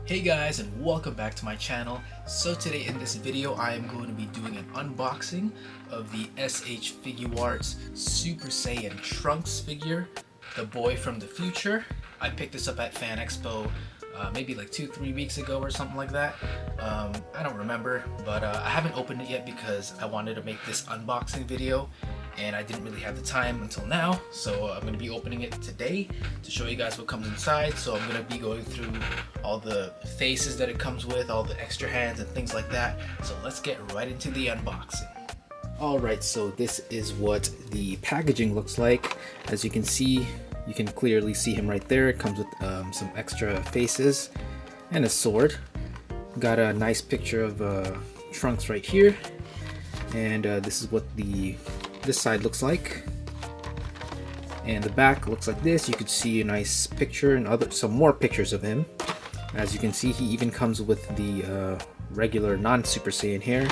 Hey guys, and welcome back to my channel. So today in this video I am going to be doing an unboxing of the Figuarts Super Saiyan Trunks figure, the boy from the future. I picked this up at Fan Expo maybe like 2-3 weeks ago or something like that. I don't remember, but I haven't opened it yet because I wanted to make this unboxing video and I didn't really have the time until now, so I'm going to be opening it today to show you guys what comes inside. So I'm going to be going through all the faces that it comes with, all the extra hands and things like that. So let's get right into the unboxing. Alright, so this is what the packaging looks like. As you can see, you can clearly see him right there. It comes with some extra faces and a sword. Got a nice picture of Trunks right here, and this is what this side looks like, and the back looks like this. You could see a nice picture and some more pictures of him. As you can see, he even comes with the regular non-Super Saiyan hair.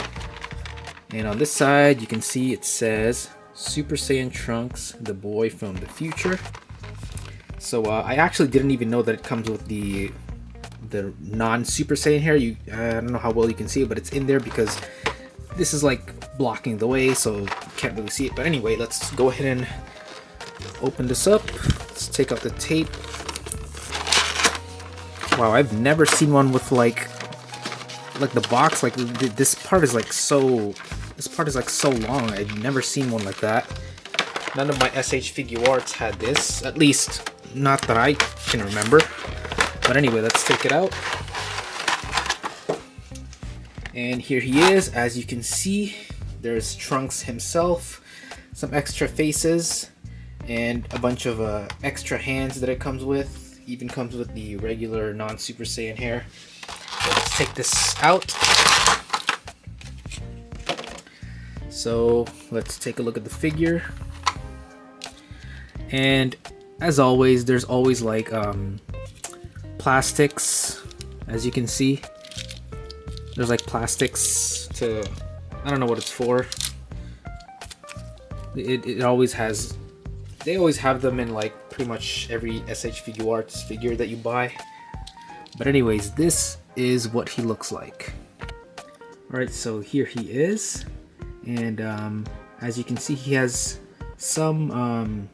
And on this side you can see it says Super Saiyan Trunks, the boy from the future. So I actually didn't even know that it comes with the non-Super Saiyan hair. I don't know how well you can see it, but it's in there because this is like blocking the way, so you can't really see it. But anyway, let's go ahead and open this up. Let's take out the tape. Wow, I've never seen one with like the box. Like this part is like so long. I've never seen one like that. None of my SH Figuarts had this, at least not that I can remember. But anyway, let's take it out. And here he is. As you can see, there's Trunks himself, some extra faces, and a bunch of extra hands that it comes with. Even comes with the regular non-Super Saiyan hair. So let's take this out. So let's take a look at the figure. And as always, there's always like plastics. As you can see, there's like plastics to, I don't know what it's for. It always has, they always have them in like pretty much every SH Figuarts figure that you buy. But anyways, this is what he looks like. Alright, so here he is. And as you can see, he has some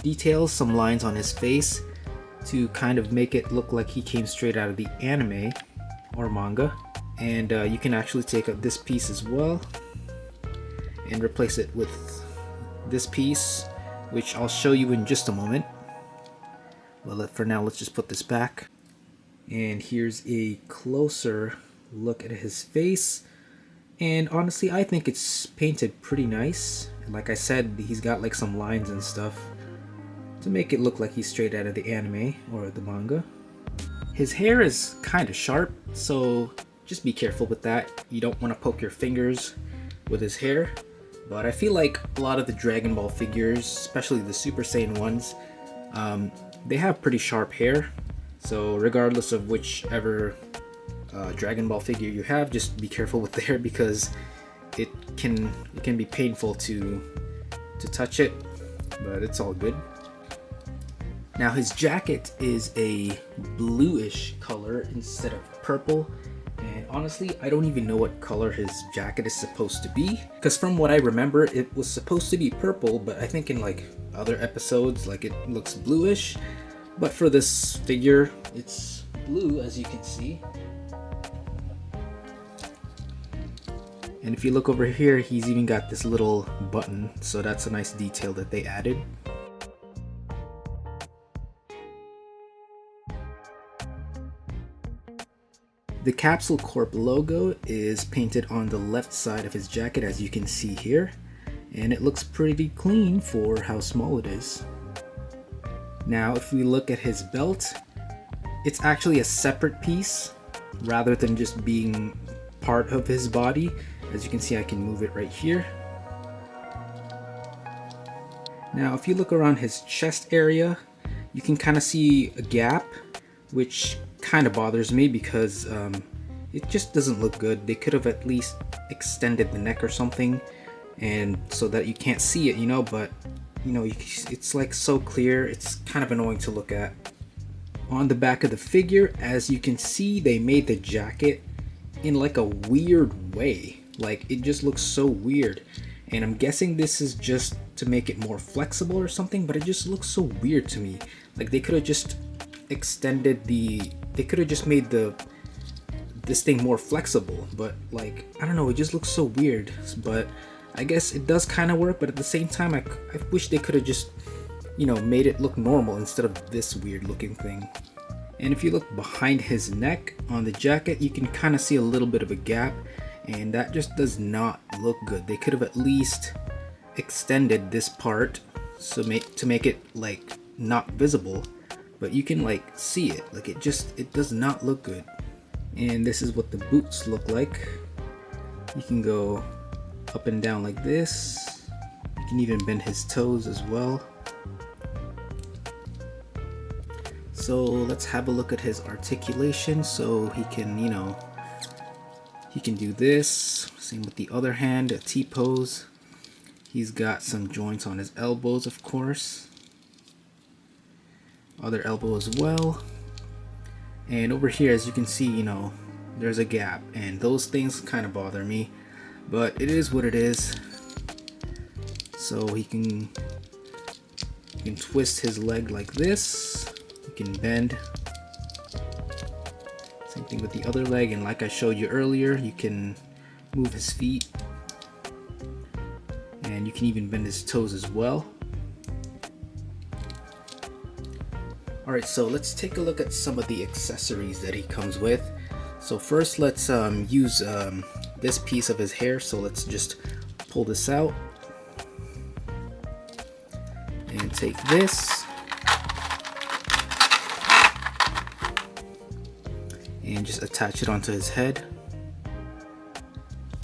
details, some lines on his face to kind of make it look like he came straight out of the anime or manga. And you can actually take out this piece as well and replace it with this piece, which I'll show you in just a moment. Well, for now, let's just put this back. And here's a closer look at his face. And honestly, I think it's painted pretty nice. Like I said, he's got like some lines and stuff to make it look like he's straight out of the anime or the manga. His hair is kind of sharp, so just be careful with that. You don't want to poke your fingers with his hair. But I feel like a lot of the Dragon Ball figures, especially the Super Saiyan ones, they have pretty sharp hair. So regardless of whichever Dragon Ball figure you have, just be careful with the hair because it can be painful to touch it, but it's all good. Now his jacket is a bluish color instead of purple. And honestly, I don't even know what color his jacket is supposed to be, because from what I remember, it was supposed to be purple, but I think in like other episodes, like it looks bluish. But for this figure, it's blue, as you can see. And if you look over here, he's even got this little button, so that's a nice detail that they added. The Capsule Corp logo is painted on the left side of his jacket, as you can see here, and it looks pretty clean for how small it is. Now if we look at his belt, it's actually a separate piece rather than just being part of his body. As you can see, I can move it right here. Now if you look around his chest area, you can kind of see a gap, which kind of bothers me because it just doesn't look good. They could have at least extended the neck or something, and so that you can't see it, you know, but you know, it's like so clear, it's kind of annoying to look at. On the back of the figure, as you can see, they made the jacket in like a weird way. Like, it just looks so weird. And I'm guessing this is just to make it more flexible or something, but it just looks so weird to me. Like, they could have just extended they could have just made this thing more flexible, but like, I don't know, it just looks so weird. But I guess it does kind of work, but at the same time, I wish they could have just, you know, made it look normal instead of this weird looking thing. And if you look behind his neck on the jacket, you can kind of see a little bit of a gap, and that just does not look good. They could have at least extended this part so to make it like not visible, but you can like see it. Like, it does not look good. And this is what the boots look like. You can go up and down like this. You can even bend his toes as well. So let's have a look at his articulation. So he can, you know, he can do this. Same with the other hand, a T-pose. He's got some joints on his elbows, of course. Other elbow as well. And over here, as you can see, you know, there's a gap, and those things kind of bother me, but it is what it is. So you can twist his leg like this. You can bend. Same thing with the other leg, and like I showed you earlier, you can move his feet, and you can even bend his toes as well. Alright, so let's take a look at some of the accessories that he comes with. So first, let's use this piece of his hair. So let's just pull this out and take this and just attach it onto his head.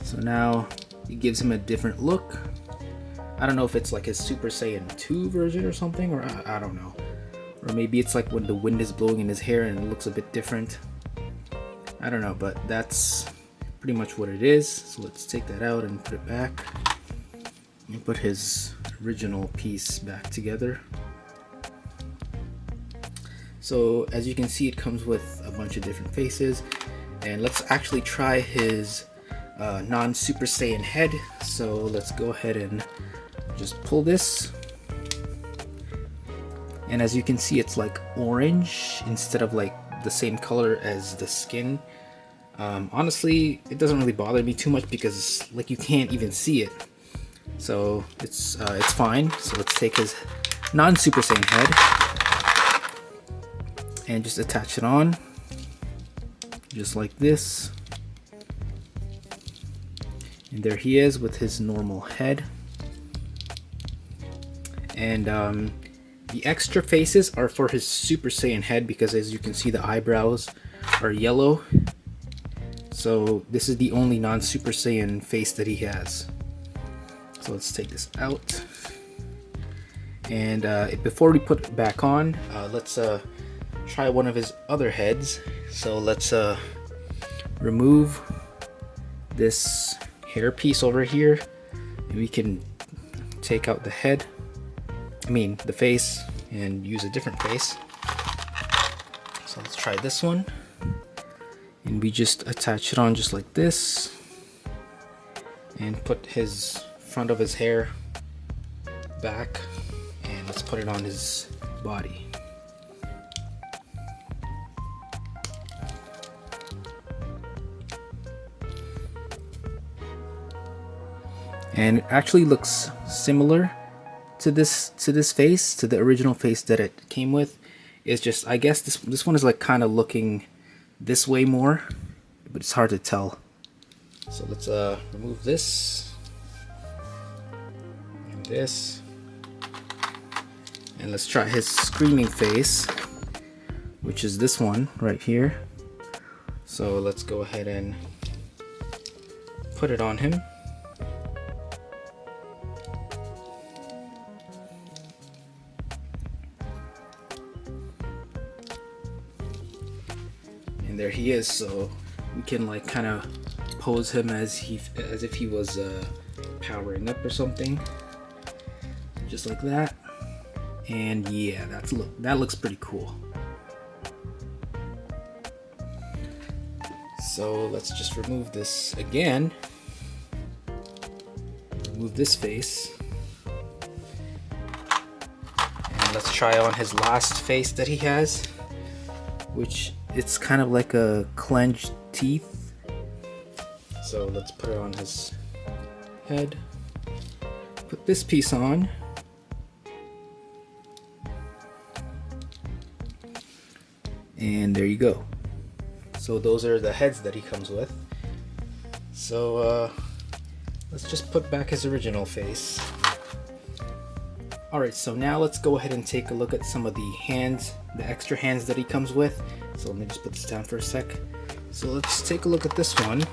So now it gives him a different look. I don't know if it's like his Super Saiyan 2 version or something, or I don't know. Or maybe it's like when the wind is blowing in his hair and it looks a bit different. I don't know, but that's pretty much what it is. So let's take that out and put it back. And put his original piece back together. So as you can see, it comes with a bunch of different faces. And let's actually try his non-Super Saiyan head. So let's go ahead and just pull this. And as you can see, it's like orange instead of like the same color as the skin. Honestly, it doesn't really bother me too much because like you can't even see it. So it's fine. So let's take his non-Super Saiyan head and just attach it on, just like this. And there he is with his normal head. And the extra faces are for his Super Saiyan head because as you can see, the eyebrows are yellow. So this is the only non-Super Saiyan face that he has. So let's take this out. And before we put it back on, let's try one of his other heads. So let's remove this hair piece over here. And we can take out the head. The face, and use a different face. So let's try this one. And we just attach it on just like this. And put his front of his hair back. And let's put it on his body. And it actually looks similar to this face, to the original face that it came with. It's just, I guess this one is like kind of looking this way more, but it's hard to tell. So let's remove this and this, and let's try his screaming face, which is this one right here. So let's go ahead and put it on him. And there he is. So we can like kind of pose him as if he was powering up or something, just like that. And yeah, that looks pretty cool. So let's just remove this again. Remove this face. And let's try on his last face that he has, which it's kind of like a clenched teeth. So let's put it on his head. Put this piece on. And there you go. So those are the heads that he comes with. So let's just put back his original face. Alright, so now let's go ahead and take a look at some of the hands, the extra hands that he comes with. So let me just put this down for a sec. So let's take a look at this one.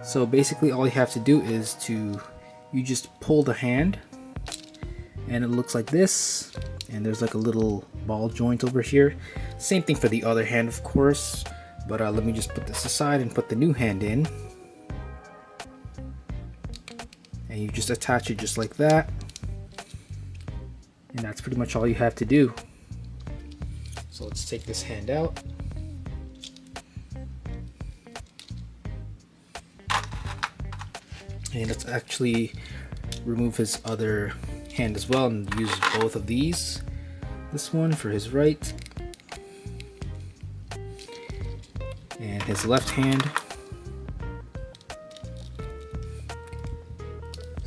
So basically all you have to do is you just pull the hand and it looks like this, and there's like a little ball joint over here. Same thing for the other hand, of course, but let me just put this aside and put the new hand in, and you just attach it just like that, and that's pretty much all you have to do. So let's take this hand out. And let's actually remove his other hand as well and use both of these. This one for his right and his left hand.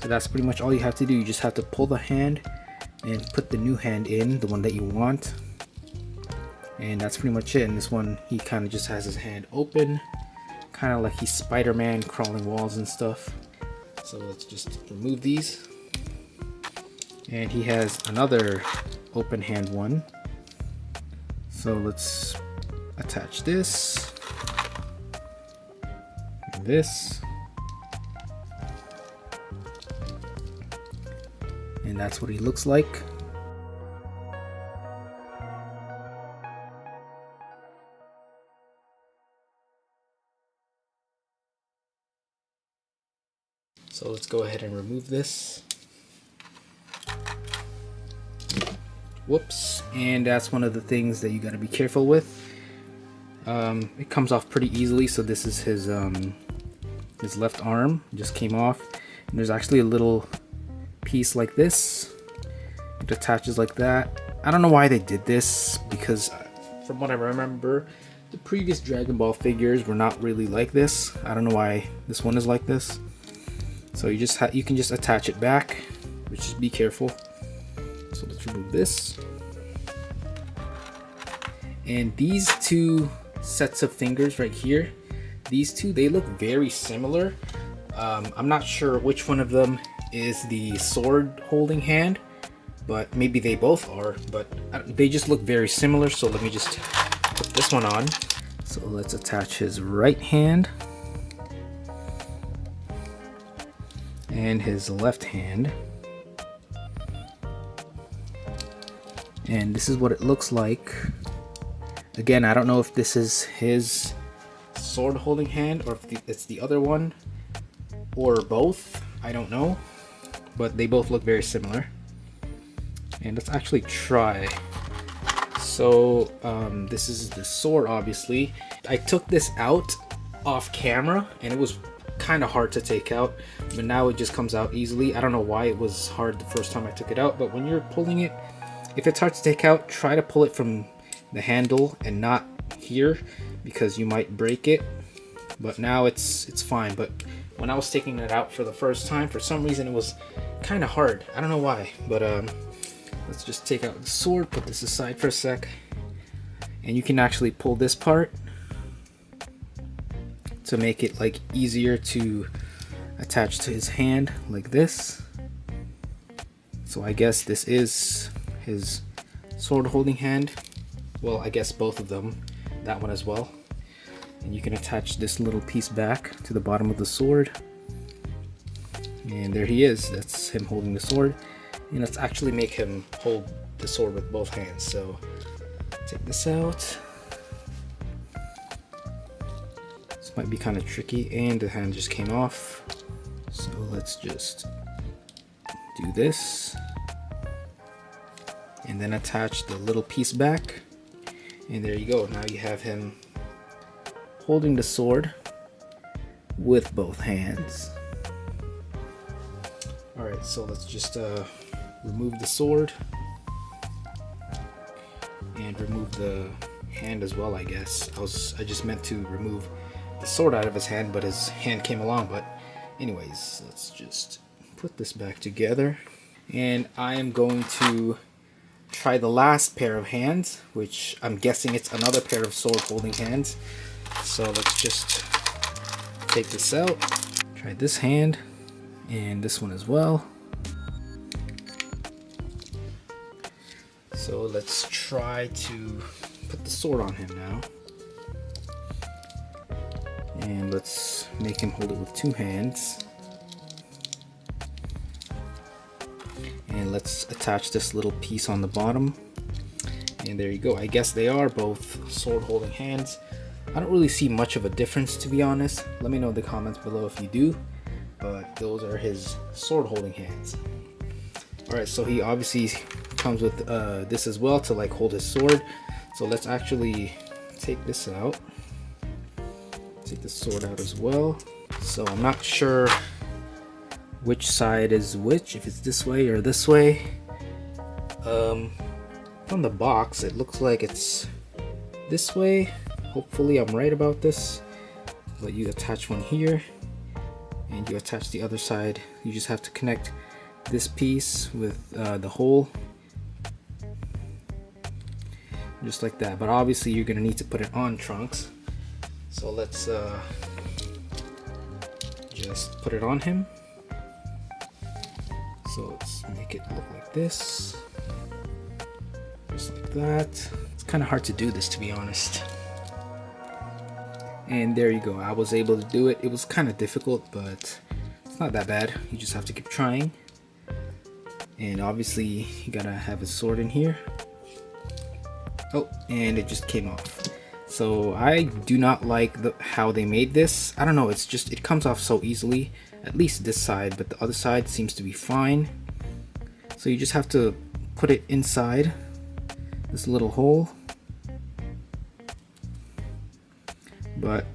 So that's pretty much all you have to do. You just have to pull the hand and put the new hand in, the one that you want. And that's pretty much it. And this one, he kind of just has his hand open, kind of like he's Spider-Man crawling walls and stuff. So let's just remove these. And he has another open hand one. So let's attach this and this. And that's what he looks like. So let's go ahead and remove this. Whoops. And that's one of the things that you got to be careful with. It comes off pretty easily. So this is his left arm, just came off. And there's actually a little piece like this. It attaches like that. I don't know why they did this, because from what I remember, the previous Dragon Ball figures were not really like this. I don't know why this one is like this. So you can just attach it back, but just be careful. So let's remove this. And these two sets of fingers right here, these two, they look very similar. I'm not sure which one of them is the sword holding hand, but maybe they both are, but they just look very similar. So let me just put this one on. So let's attach his right hand and his left hand. And this is what it looks like. Again, I don't know if this is his sword holding hand or if it's the other one or both. I don't know, but they both look very similar. And let's actually try. So this is the sword, obviously. I took this out off camera and it was kind of hard to take out, but now it just comes out easily. I don't know why it was hard the first time I took it out, but when you're pulling it, if it's hard to take out, try to pull it from the handle and not here, because you might break it. But now it's fine. But when I was taking it out for the first time, for some reason it was kind of hard. I don't know why, but let's just take out the sword, put this aside for a sec, and you can actually pull this part to make it like easier to attach to his hand like this. So I guess this is his sword holding hand. Well, I guess both of them, that one as well. And you can attach this little piece back to the bottom of the sword. And there he is. That's him holding the sword. And let's actually make him hold the sword with both hands. So take this out. This might be kind of tricky, and the hand just came off. So let's just do this. And then attach the little piece back. And there you go. Now you have him holding the sword with both hands. Alright, so let's just remove the sword and remove the hand as well, I guess. I just meant to remove the sword out of his hand, but his hand came along. But anyways, let's just put this back together. And I am going to try the last pair of hands, which I'm guessing it's another pair of sword holding hands. So let's just take this out. Try this hand and this one as well. So let's try to put the sword on him now. And let's make him hold it with two hands. And let's attach this little piece on the bottom. And there you go. I guess they are both sword holding hands. I don't really see much of a difference, to be honest. Let me know in the comments below if you do. But those are his sword holding hands. Alright, so he obviously comes with this as well to like hold his sword. So let's actually take this out. Take the sword out as well. So I'm not sure which side is which, if it's this way or this way. From the box it looks like it's this way. Hopefully I'm right about this. But you attach one here and you attach the other side. You just have to connect this piece with the hole, just like that. But obviously you're gonna need to put it on Trunks. So let's just put it on him. So let's make it look like this, just like that. It's kind of hard to do this, to be honest. And there you go. I was able to do it. It was kind of difficult, but it's not that bad. You just have to keep trying. And obviously you gotta have his sword in here. Oh, and it just came off. So I do not like how they made this. I don't know, it's just, it comes off so easily. At least this side, but the other side seems to be fine. So you just have to put it inside this little hole. But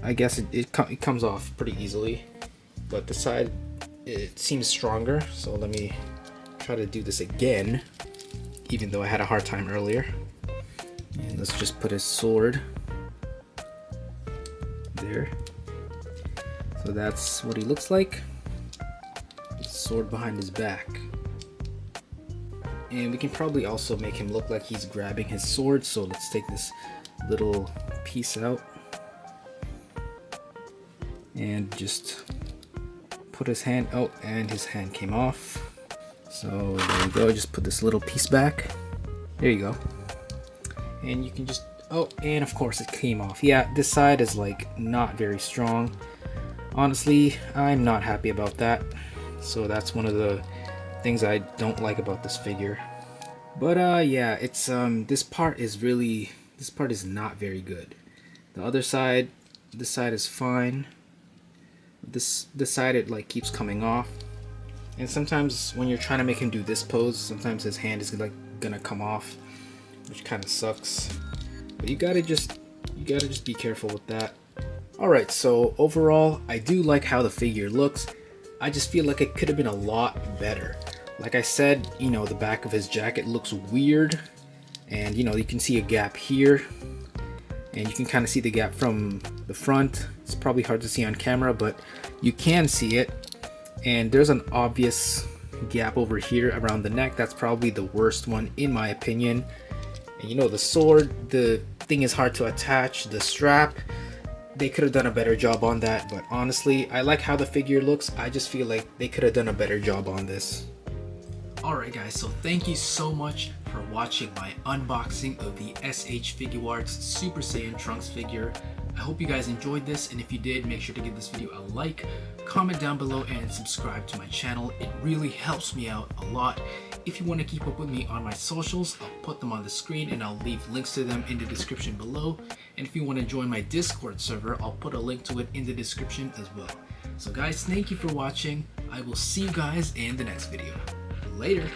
I guess it comes off pretty easily. But the side, it seems stronger. So let me try to do this again, even though I had a hard time earlier. And let's just put his sword there. So that's what he looks like. His sword behind his back. And we can probably also make him look like he's grabbing his sword. So let's take this little piece out and just put his hand out, and his hand came off. So there you go, just put this little piece back. There you go. And you can just, oh, and of course it came off. Yeah, this side is like not very strong. Honestly, I'm not happy about that. So that's one of the things I don't like about this figure. But yeah, it's this part is not very good. The other side, this side is fine. This side, it like keeps coming off. And sometimes when you're trying to make him do this pose, sometimes his hand is like gonna come off, which kind of sucks. But you gotta just be careful with that. Alright, so overall, I do like how the figure looks. I just feel like it could have been a lot better. Like I said, you know, the back of his jacket looks weird. And you know, you can see a gap here. And you can kind of see the gap from the front. It's probably hard to see on camera, but you can see it. And there's an obvious gap over here around the neck. That's probably the worst one in my opinion. And you know, the sword, the thing is hard to attach. The strap, they could have done a better job on that. But honestly, I like how the figure looks. I just feel like they could have done a better job on this. Alright guys, so thank you so much for watching my unboxing of the SH Figuarts Super Saiyan Trunks figure. I hope you guys enjoyed this, and if you did, make sure to give this video a like, comment down below, and subscribe to my channel. It really helps me out a lot. If you want to keep up with me on my socials, I'll put them on the screen and I'll leave links to them in the description below. And if you want to join my Discord server, I'll put a link to it in the description as well. So guys, thank you for watching. I will see you guys in the next video. Later.